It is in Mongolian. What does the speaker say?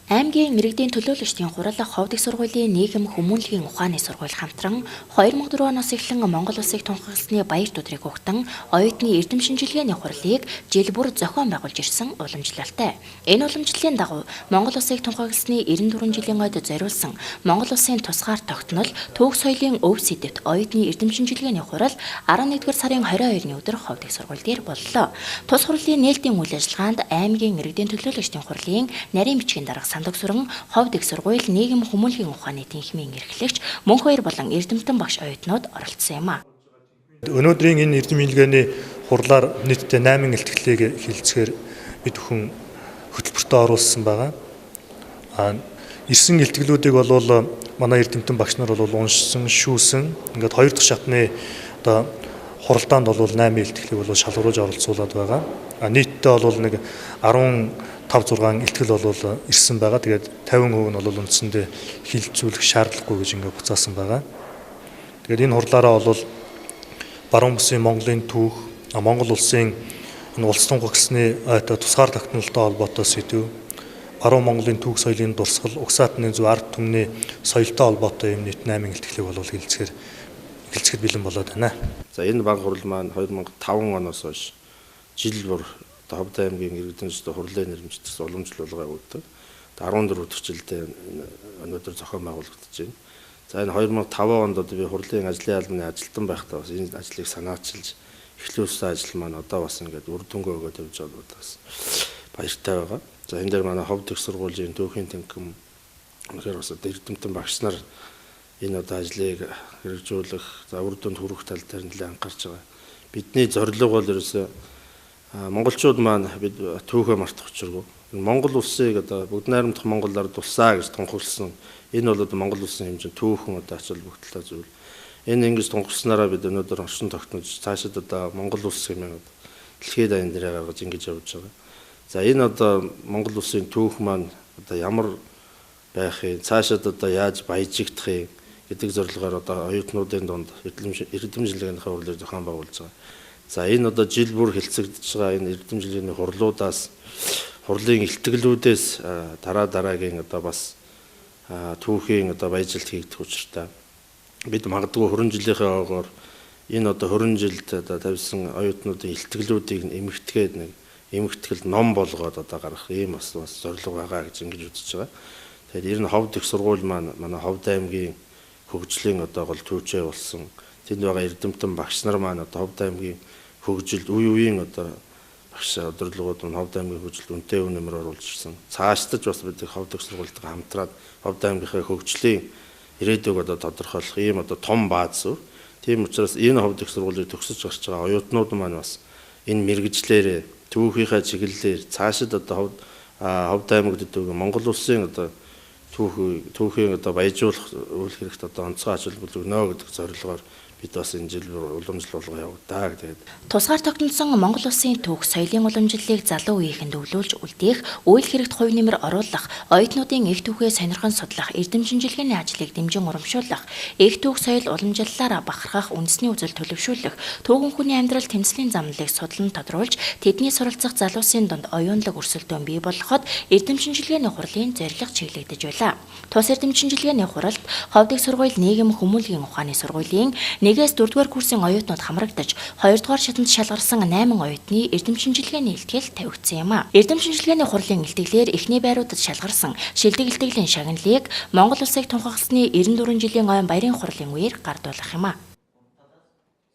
Аймгийн иргэдийн төлөөлөгчдийн хурал ховд их сургуулийн нийгэм хүмүүнлэгийн ухааны сургууль хамтран 2004 оноос эхлэн Монгол улсыг тунхагласны баяр дудрыг өгтөн оюутны эрдэм шинжилгээний хурлыг жил бүр зохион байгуулж ирсэн уламжлалтай. Энэ уламжлалын дагуу Монгол улсыг тунхагласны 94 жилийн ойд зориулсан Монгол улсын тусгаар тогтнол түүх соёлын өв сэдэвт оюутны эрдэм шинжилгээний хурал 11-р сарын 22-ны өдөр ховд их сургууль дээр боллоо. Тус хурлын нээлтийн үйл ажиллагаанд аймгийн иргэдийн төлөөлөгчдийн хурлын нарийн бичгийн дарга Сандаг сүрэн ховд их сургууль нийгэм хүмүүнлэгийн ухааны тэнхимийн эрхлэгч мөн хоёр болон эрдэмтэн багш оюутнууд оролцсон юм а. Өнөөдрийн энэ эрдэм шинжилгээний хурлаар нийтдээ 8 илтгэлийг хилцэхээр бид бүхэн хөтөлбөртөө оруулсан байгаа. Ирсэн илтгэлүүдийг бол манай эрдэмтэн багш нар бол уншсан, шүүсэн. Ингээд хоёр дахь шатны одоо хуралдаанд бол 8 илтгэлийг бол шалгаруулж оролцуулаад байгаа. Нийтдээ бол нэг 15-6 илтгэл бол ирсэн байгаа. Тэгээд 50% нь бол үндсэндээ хилцүүлэх шаардлагагүй гэж ингээд буцаасан байгаа. Тэгээд энэ хурлаараа бол баруун бүсийн Монголын түүх, Монгол улсын улс тунхагласны тусгаар тогтнолтой холбоотой сэдв, баруун Монголын түүх соёлын дурсгал, угсаатны зөв ард түмний соёлтой холбоотой юм нийт 8 илтгэлийг бол хилцэхэд бэлэн болоод байна. За энэ баг хурал маань 2005 оноос хойш жил бүр Ховд аймгийн иргэдийн хурлын нэрмжтгс уламжлал болгоо өгдөг. 14 дахь жилдээ өнөөдөр зохион байгуулагдаж байна. За энэ 2005 онд би хурлын ажлын албаны ажилтан байхдаа бас энэ ажлыг санаачилж эхлүүлсэн ажил маань одоо бас ингээд үр дүнгээ өгөөд явж байгаа бас баяртай байгаа. За энэ дээр манай Ховд их сургуулийн түүхийн тэнхим өнөөдөр бас эрдэмтэн багш нар энэ одоо ажлыг хэрэгжүүлэх, за үр дүнд хүрэх тал дээр нэлээд анхаарч байгаа. Бидний зорилго бол ерөөсөө монголчууд маань бид түүхээ мартах учиргүй. Монгол улсыг одоо бүгд найрамдах Монгол ард улсаа гэж тунхагласан. Энэ бол одоо Монгол улсын хэмжээнд түүхэн одоо ач холбогдолтой зүйл. Энэ ингэж тунхагласнараа бид өнөөдөр оршин тогтнож цаашид одоо Монгол улс хэмээн дэлхийд аян дээр гаргаж ингэж явж байгаа. За энэ одоо Монгол улсын түүх маань одоо ямар байхыг, цаашид одоо яаж баяжигдахыг гэдэг зорилгоор одоо оюутнуудын дунд эрдэм шинжилгээний хурлыг зохион байгуулж байгаа. За энэ одоо жил бүр хилцэгдэж байгаа энэ эрдэм шинжилгээний хурлуудаас хурлын илтгэлүүдээс дараагийн одоо бас түүхийн одоо баяжилт хийгдэх учиртай. Бид магадгүй хүрэн жилийнхээ ойгоор энэ одоо хүрэн жилд одоо тавьсан оюутнуудын илтгэлүүдийг эмэгтгээд нэг эмэгтгэл ном болгоод одоо гаргах ийм бас зорилго байгаа гэж ингэж үзэж байгаа. Тэгэхээр ер нь Ховд их сургууль маань манай Ховд аймгийн хөгжлийн одоо гол түүчээ болсон. Тэнд байгаа эрдэмтэн багш нар маань одоо Ховд аймгийн хөгжилд үе үеийн одоо багш удирдлагууд нь Ховд аймгийн хөгжилд үнэтэй нэмэр оруулж ирсэн. Цаашдаж бас бид Ховд их сургуультай хамтраад Ховд аймгийнхаа хөгжлийн ирээдүйг одоо тодорхойлох ийм одоо том бааз суурь. Тийм учраас энэ Ховд их сургуулийг төгсөж гарч байгаа оюутнууд маань бас энэ мэрэгжлэрээ түүхийнхаа чиглэлээр цаашид одоо Ховд аймагт өгөн Монгол улсын одоо түүхийн одоо баяжуулах үйл хэрэгт одоо онцгой ач холбогдол өгнө гэдэг зорилгоор бид бас энэ жил уламжлал болгоо явагдаа гэдэг. Тусгаар тогтносон Монгол улсын түүх соёлын уламжлалыг залуу үеийнхэнд өвлүүлж үлдээх, үйл хэрэгт хувь нэмэр оруулах, оюутнуудын их түүхээ сонирхон судлах, эрдэм шинжилгээний ажлыг дэмжин урамшуулах, их түүх соёл уламжлалаараа бахархах үндэсний үзэл төлөвшүүлэх, түүхэн хүний амьдрал тэмцлийн замналыг судлан тодруулж, тэдний суралцах залуусын дунд оюунлаг өрсөлдөөн бий болгоход эрдэм шинжилгээний хурлын зорилго чиглэгдэж байлаа. Тус эрдэм шинжилгээний хуралд Ховд их сургууль нийгэм хүмүүнлэгийн ухааны сургуулийн 1-ээс 4-р курсын оюутнууд хамрагдаж 2-р шатанд шалгарсан 8 оюутны эрдэм шинжилгээний илтгэл тавигдсан юм а. Эрдэм шинжилгээний хурлын илтгэлээр эхний байруудад шалгарсан шилдэг илтгэлийн шагналыг Монгол улсыг тунхагласны 94 жилийн ойн баярын хурлын үеэр гардуулах юм а.